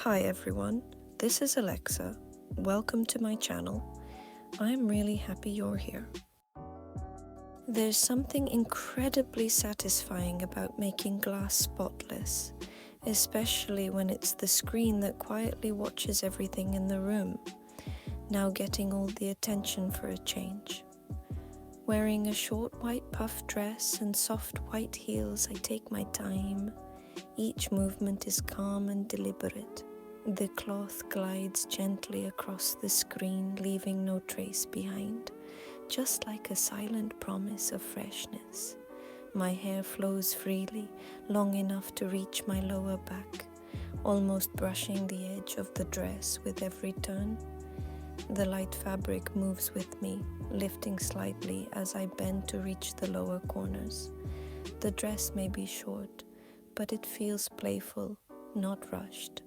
Hi everyone, this is Alexa. Welcome to my channel. I'm really happy you're here. There's something incredibly satisfying about making glass spotless, especially when it's the screen that quietly watches everything in the room, now getting all the attention for a change. Wearing a short white puff dress and soft white heels, I take my time. Each movement is calm and deliberate. The cloth glides gently across the screen, leaving no trace behind, just like a silent promise of freshness. My hair flows freely, long enough to reach my lower back, almost brushing the edge of the dress with every turn. The light fabric moves with me, lifting slightly as I bend to reach the lower corners. The dress may be short, but it feels playful, not rushed.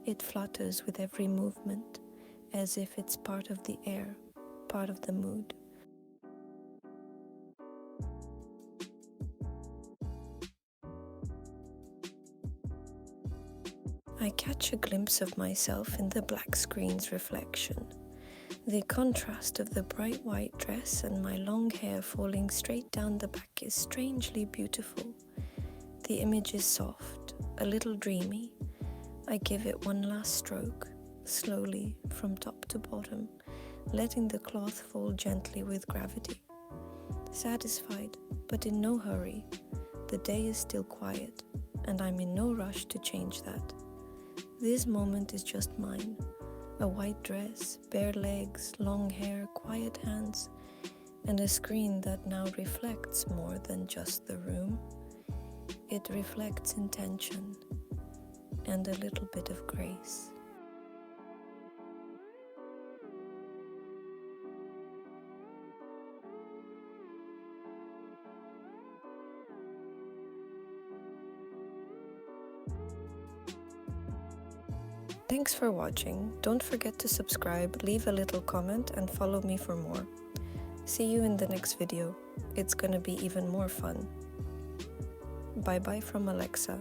It flutters with every movement, as if it's part of the air, part of the mood. I catch a glimpse of myself in the black screen's reflection. The contrast of the bright white dress and my long hair falling straight down the back is strangely beautiful. The image is soft, a little dreamy. I give it one last stroke, slowly from top to bottom, letting the cloth fall gently with gravity. Satisfied, but in no hurry. The day is still quiet, and I'm in no rush to change that. This moment is just mine. A white dress, bare legs, long hair, quiet hands, and a screen that now reflects more than just the room. It reflects intention and a little bit of grace. Thanks for watching. Don't forget to subscribe, leave a little comment, and follow me for more. See you in the next video. It's gonna be even more fun. Bye bye from Alexa.